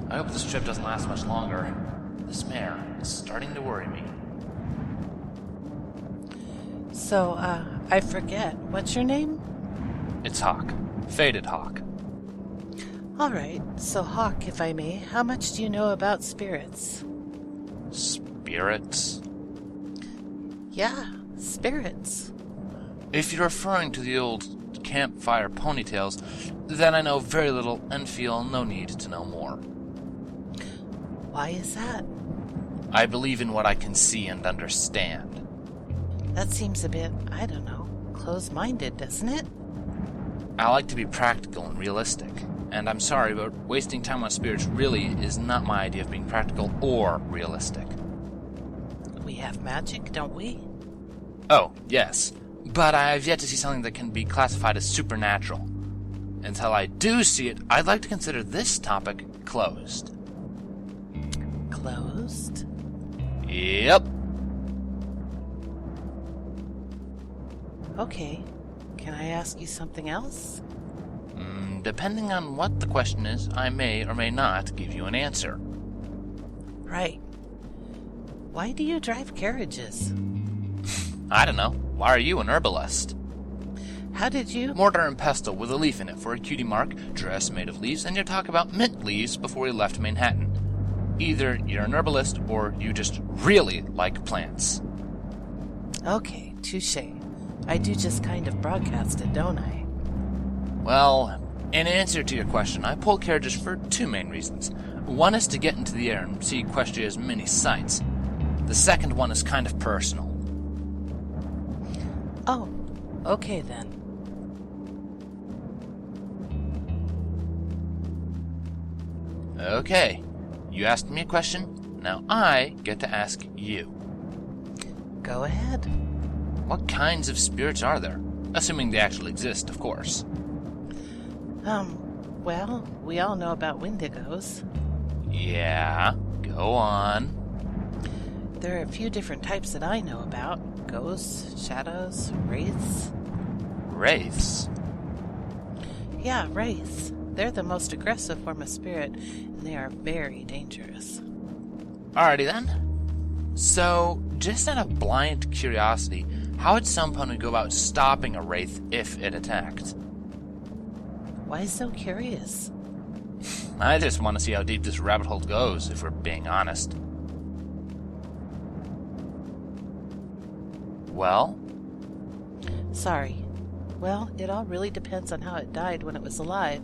I hope this trip doesn't last much longer. This mare is starting to worry me. So, I forget. What's your name? It's Hawk. Faded Hawk. Alright, so Hawk, if I may, how much do you know about spirits? Spirits? Yeah, spirits. If you're referring to the old campfire ponytails, then I know very little and feel no need to know more. Why is that? I believe in what I can see and understand. That seems a bit, I don't know, close-minded, doesn't it? I like to be practical and realistic, and I'm sorry, but wasting time on spirits really is not my idea of being practical or realistic. We have magic, don't we? Oh, yes, but I have yet to see something that can be classified as supernatural. Until I do see it, I'd like to consider this topic closed. Closed? Yep. Okay. Can I ask you something else? Depending on what the question is, I may or may not give you an answer. Right. Why do you drive carriages? I don't know. Why are you an herbalist? How did you... Mortar and pestle with a leaf in it for a cutie mark, dress made of leaves, and you talk about mint leaves before we left Manhattan. Either you're an herbalist or you just really like plants. Okay, touche. I do just kind of broadcast it, don't I? Well, in answer to your question, I pull carriages for two main reasons. One is to get into the air and see Equestria's many sights. The second one is kind of personal. Oh, okay then. Okay, you asked me a question, now I get to ask you. Go ahead. What kinds of spirits are there? Assuming they actually exist, of course. Well, we all know about Wendigos. Yeah, go on. There are a few different types that I know about. Ghosts, shadows, wraiths. Wraiths? Yeah, wraiths. They're the most aggressive form of spirit, and they are very dangerous. Alrighty then. So, just out of blind curiosity, how would someone go about stopping a wraith if it attacked? Why so curious? I just want to see how deep this rabbit hole goes, if we're being honest. Well? Sorry. Well, it all really depends on how it died when it was alive.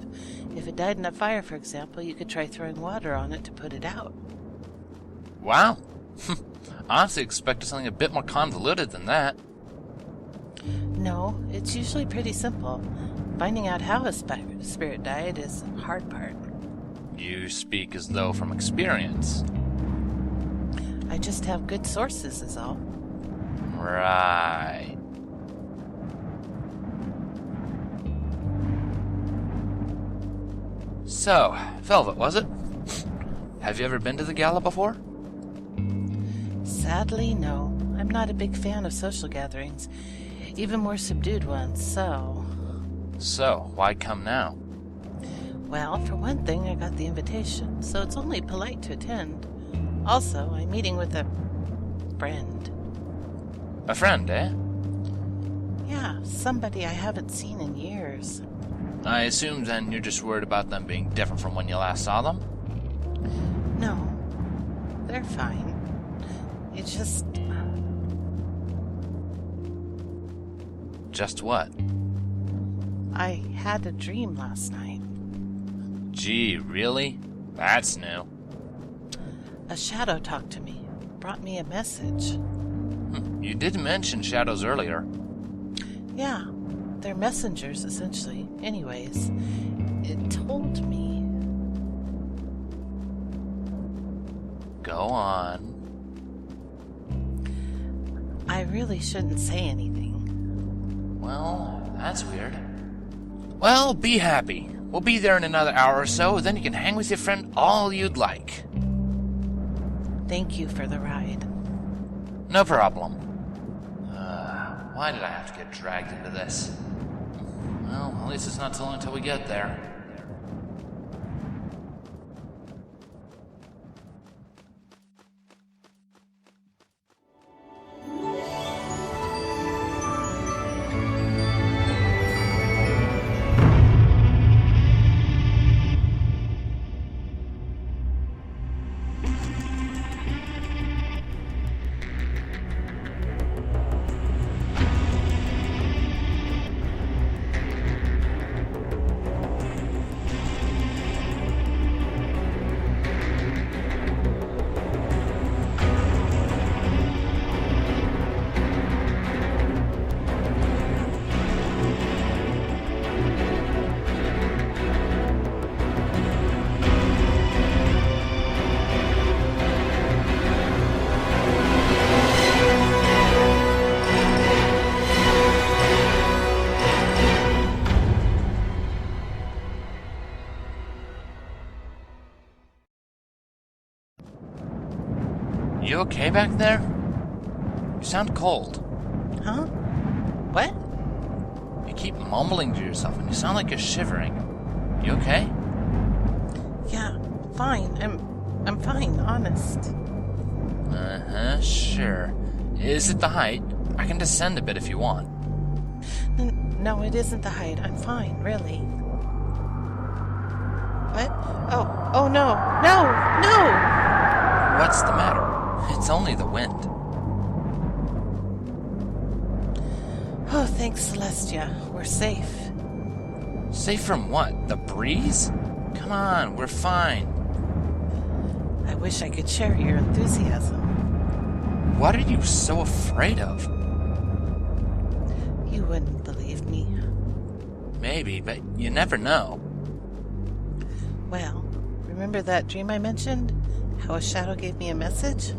If it died in a fire, for example, you could try throwing water on it to put it out. Wow. I honestly expected something a bit more convoluted than that. No, it's usually pretty simple. Finding out how a spirit died is the hard part. You speak as though from experience. I just have good sources is all. Right. So, Velvet, was it? Have you ever been to the gala before? Sadly, no. I'm not a big fan of social gatherings, even more subdued ones, so... So, why come now? Well, for one thing, I got the invitation, so it's only polite to attend. Also, I'm meeting with a friend. A friend, eh? Yeah, somebody I haven't seen in years. I assume then you're just worried about them being different from when you last saw them? No, they're fine. It's just... Just what? I had a dream last night. Gee, really? That's new. A shadow talked to me, brought me a message. You did mention shadows earlier. Yeah, they're messengers, essentially. Anyways, it told me... Go on. I really shouldn't say anything. Well, that's weird. Well, be happy. We'll be there in another hour or so, then you can hang with your friend all you'd like. Thank you for the ride. No problem. Why did I have to get dragged into this? Well, at least it's not too long until we get there. You okay back there? You sound cold. Huh? What? You keep mumbling to yourself and you sound like you're shivering. You okay? Yeah, fine. I'm fine, honest. Uh-huh, sure. Is it the height? I can descend a bit if you want. No, it isn't the height. I'm fine, really. What? Oh no! No! What's the matter? It's only the wind. Oh, thanks, Celestia. We're safe. Safe from what? The breeze? Come on, we're fine. I wish I could share your enthusiasm. What are you so afraid of? You wouldn't believe me. Maybe, but you never know. Well, remember that dream I mentioned? How a shadow gave me a message?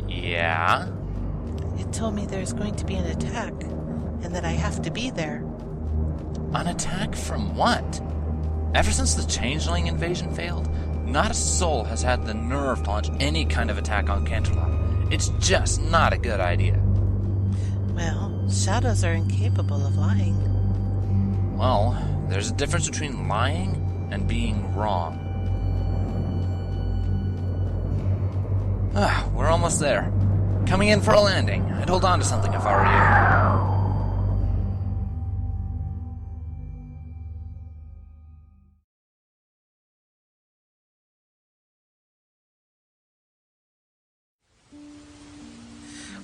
Yeah? It told me there's going to be an attack, and that I have to be there. An attack from what? Ever since the Changeling invasion failed, not a soul has had the nerve to launch any kind of attack on Canterlot. It's just not a good idea. Well, shadows are incapable of lying. Well, there's a difference between lying and being wrong. We're almost there. Coming in for a landing. I'd hold on to something if I were you.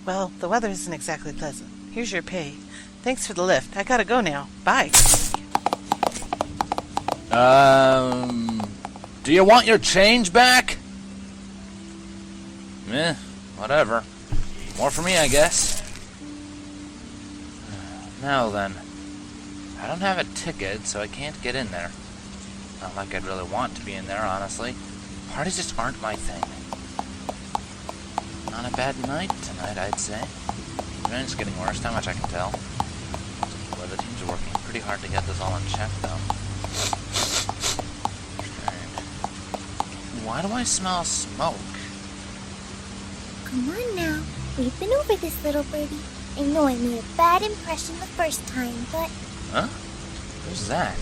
Well, the weather isn't exactly pleasant. Here's your pay. Thanks for the lift. I gotta go now. Bye. Do you want your change back? Whatever. More for me, I guess. Now then. I don't have a ticket, so I can't get in there. Not like I'd really want to be in there, honestly. Parties just aren't my thing. Not a bad night tonight, I'd say. It's getting worse, how much I can tell. Well, the teams are working pretty hard to get this all in check, though. Why do I smell smoke? Come on now. We've been over this, little birdie. I know I made a bad impression the first time, but... Huh? Who's that?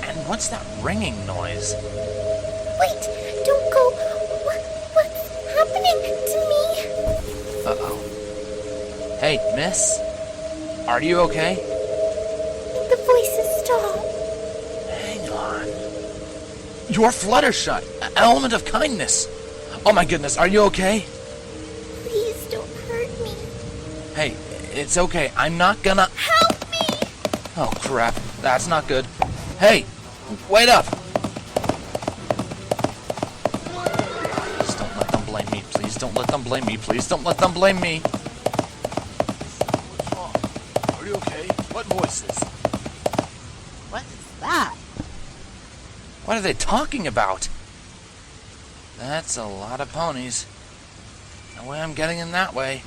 And what's that ringing noise? Wait! Don't go! What's happening to me? Uh-oh. Hey, miss? Are you okay? The voices stop. Hang on. You're Fluttershy, an element of kindness. Oh my goodness, are you okay? Please don't hurt me. Hey, it's okay. I'm not gonna... Help me! Oh, crap. That's not good. Hey, wait up! Please don't let them blame me. Please don't let them blame me. Please don't let them blame me. What's wrong? Are you okay? What voices? What is that? What are they talking about? That's a lot of ponies. No way I'm getting in that way.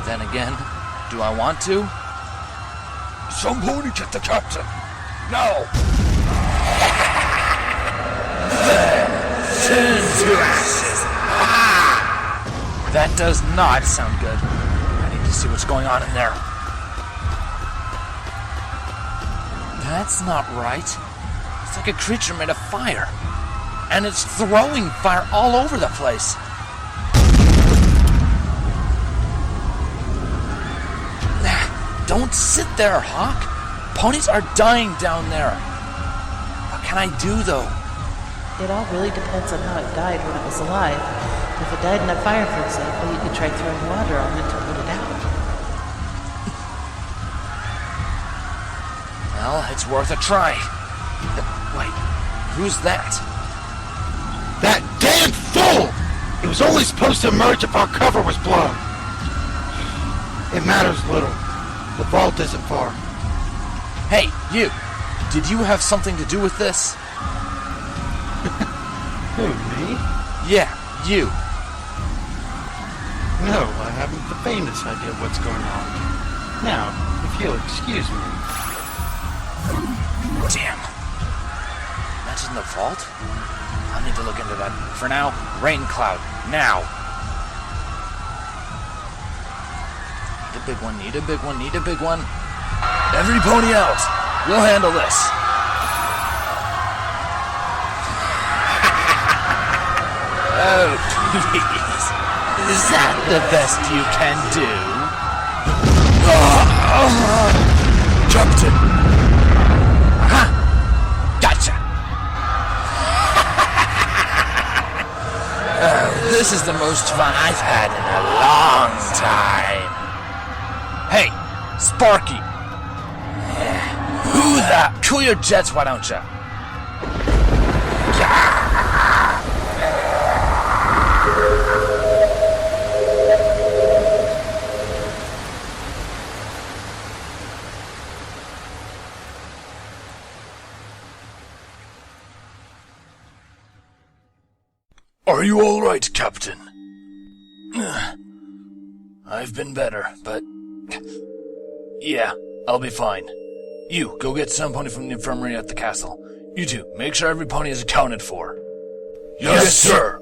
Then again, do I want to? Somebody get the captain! Now! That does not sound good. I need to see what's going on in there. That's not right. It's like a creature made of fire. And it's throwing fire all over the place. Don't sit there, Hawk. Ponies are dying down there. What can I do, though? It all really depends on how it died when it was alive. If it died in a fire, for example, you could try throwing water on it to put it out. Well, it's worth a try. Wait, who's that? That damn fool! It was only supposed to emerge if our cover was blown. It matters little. The vault isn't far. Hey, you! Did you have something to do with this? Who, me? Yeah, you. No, I haven't the faintest idea what's going on. Now, if you'll excuse me. Damn. Imagine the vault. I'll need to look into that. For now, rain cloud. Now! Need a big one, need a big one, need a big one. Every pony out! We'll handle this. Oh, please. Is that the best you can do? Captain! Aha! Gotcha! Oh, this is the most fun I've had in a long time. Hey, Sparky! Who the... Cool your jets, why don't ya? Are you all right, Captain? I've been better, but... Yeah, I'll be fine. You, go get some pony from the infirmary at the castle. You two, make sure every pony is accounted for. Yes, sir!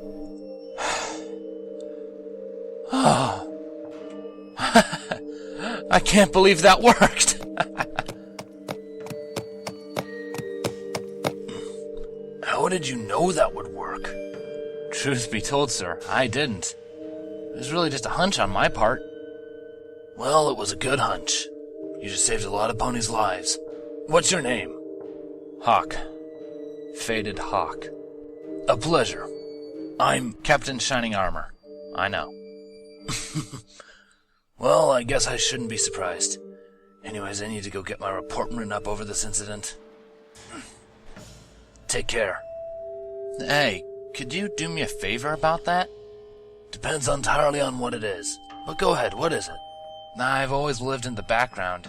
I can't believe that worked! How did you know that would work? Truth be told, sir, I didn't. It was really just a hunch on my part. Well, it was a good hunch. You just saved a lot of ponies' lives. What's your name? Hawk. Faded Hawk. A pleasure. I'm Captain Shining Armor. I know. Well, I guess I shouldn't be surprised. Anyways, I need to go get my report written up over this incident. Take care. Hey, could you do me a favor about that? Depends entirely on what it is. But go ahead, what is it? I've always lived in the background,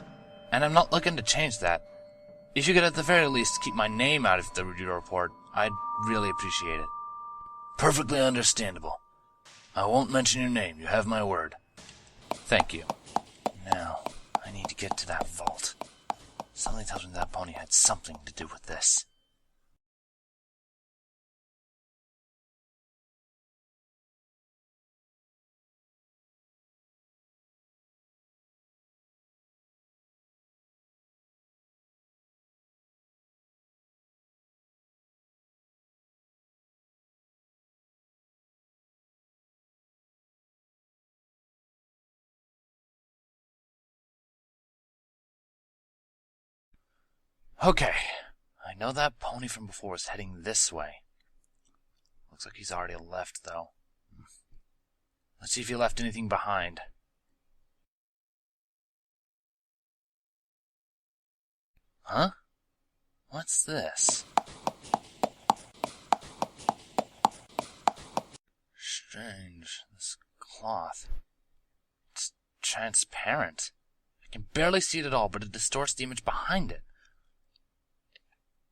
and I'm not looking to change that. If you could at the very least keep my name out of the review report, I'd really appreciate it. Perfectly understandable. I won't mention your name, you have my word. Thank you. Now, I need to get to that vault. Something tells me that pony had something to do with this. Okay, I know that pony from before is heading this way. Looks like he's already left, though. Let's see if he left anything behind. Huh? What's this? Strange, this cloth. It's transparent. I can barely see it at all, but it distorts the image behind it.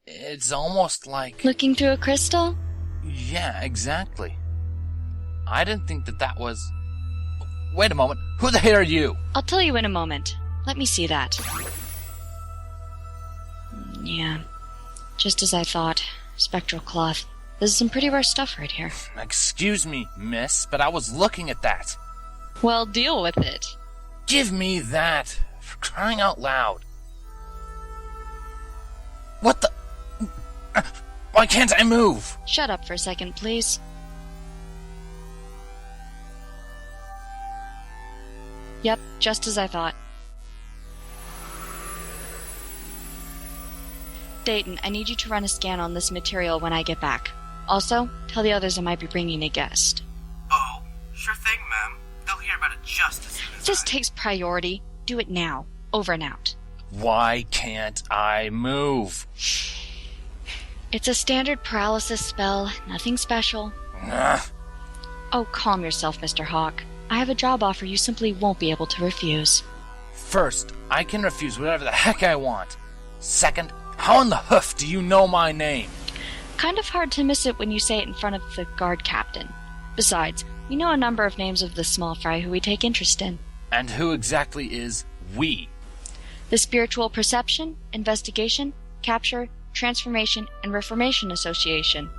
It's almost like... Looking through a crystal? Yeah, exactly. I didn't think that was... Wait a moment. Who the hell are you? I'll tell you in a moment. Let me see that. Yeah. Just as I thought. Spectral cloth. This is some pretty rare stuff right here. Excuse me, miss, but I was looking at that. Well, deal with it. Give me that. For crying out loud. What the... Why can't I move? Shut up for a second, please. Yep, just as I thought. Dayton, I need you to run a scan on this material when I get back. Also, tell the others I might be bringing a guest. Oh, sure thing, ma'am. They'll hear about it just as soon as This takes priority. Do it now. Over and out. Why can't I move? It's a standard paralysis spell. Nothing special. Oh, calm yourself, Mr. Hawk. I have a job offer you simply won't be able to refuse. First, I can refuse whatever the heck I want. Second, how in the hoof do you know my name? Kind of hard to miss it when you say it in front of the guard captain. Besides, we know a number of names of the small fry who we take interest in. And who exactly is we? The Spiritual Perception, Investigation, Capture, Transformation, and Reformation Association.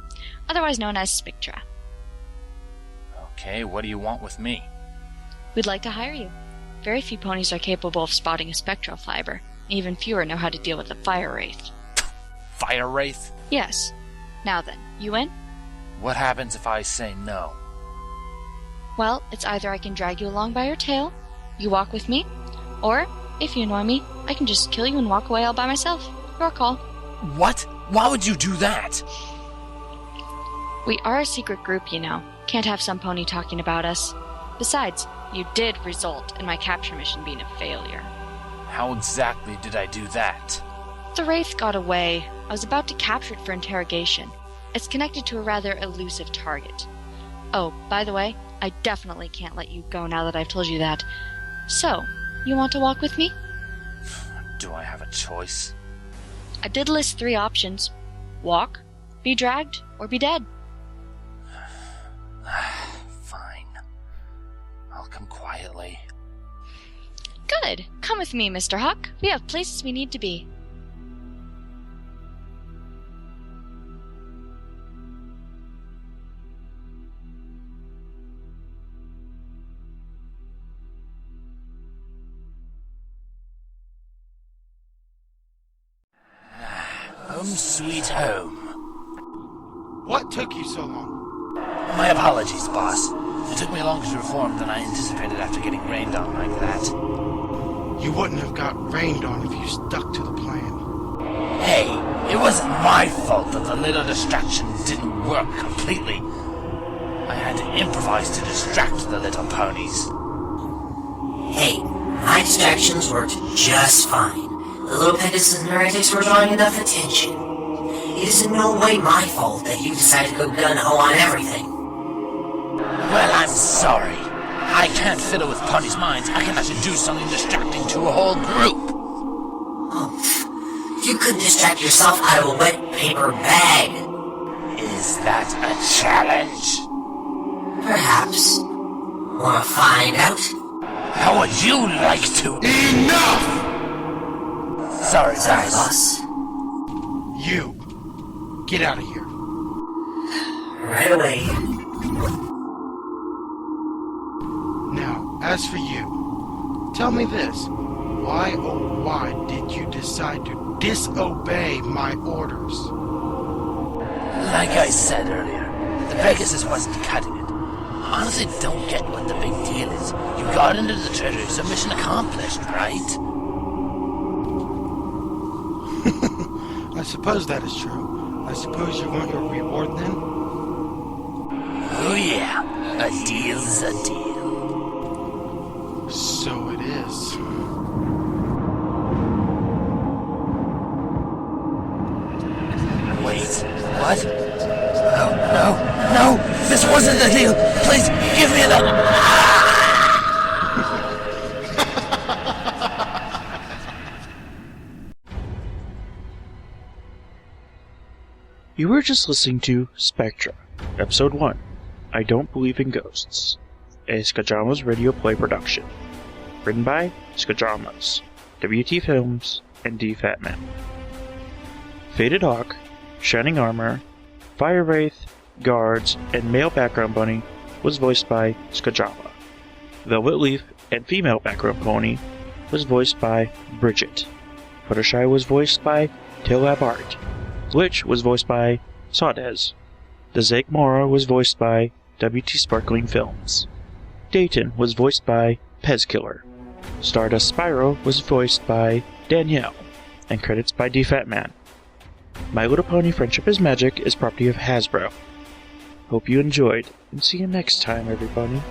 otherwise known as Spectra. Okay, what do you want with me? We'd like to hire you. Very few ponies are capable of spotting a spectral fiber. Even fewer know how to deal with a fire wraith. Fire wraith? Yes. Now then, you in? What happens if I say no? Well, it's either I can drag you along by your tail, you walk with me, or, if you annoy me, I can just kill you and walk away all by myself. Your call. What? Why would you do that? We are a secret group, you know. Can't have some pony talking about us. Besides, you did result in my capture mission being a failure. How exactly did I do that? The wraith got away. I was about to capture it for interrogation. It's connected to a rather elusive target. Oh, by the way, I definitely can't let you go now that I've told you that. So, you want to walk with me? Do I have a choice? I did list 3 options. Walk, be dragged, or be dead. Fine. I'll come quietly. Good. Come with me, Mr. Hawk. We have places we need to be. Home sweet home. What took you so long? My apologies, boss. It took me longer to reform than I anticipated after getting rained on like that. You wouldn't have got rained on if you stuck to the plan. Hey, it wasn't my fault that the little distraction didn't work completely. I had to improvise to distract the little ponies. Hey, my distractions worked just fine. The little Pegasus and heretics were drawing enough attention. It is in no way my fault that you decided to go gun-ho on everything. Well, I'm sorry. I can't fiddle with ponies' minds. I can actually do something distracting to a whole group. Oh, you couldn't distract yourself out of a wet paper bag. Is that a challenge? Perhaps. Wanna find out? How would you like to? Enough! Sorry, Sorry, guys. boss. You, get out of here. Right away. Now, as for you, tell me this. Why, oh why, did you decide to disobey my orders? Like I said earlier, the Pegasus wasn't cutting it. Honestly, don't get what the big deal is. You got into the treasury, so mission accomplished, right? I suppose that is true. I suppose you want your reward then? Oh yeah, a deal's a deal. So it is. Wait, what? No, this wasn't the deal. Please, give me the... You were just listening to Spectra, Episode 1, I Don't Believe in Ghosts, a Skajamas radio play production. Written by Skajamas, WT Films, and D. Fatman. Faded Hawk, Shining Armor, Fire Wraith, Guards, and Male Background Bunny was voiced by Skajama. Velvet Leaf and Female Background Pony was voiced by Bridget. Fluttershy was voiced by Tailab Art. Glitch was voiced by Sawdez. The Zake Mora was voiced by WT Sparkling Films. Dayton was voiced by Pez Killer. Stardust Spyro was voiced by Danielle, and credits by D. Fatman. My Little Pony Friendship is Magic is property of Hasbro. Hope you enjoyed, and see you next time, everybody.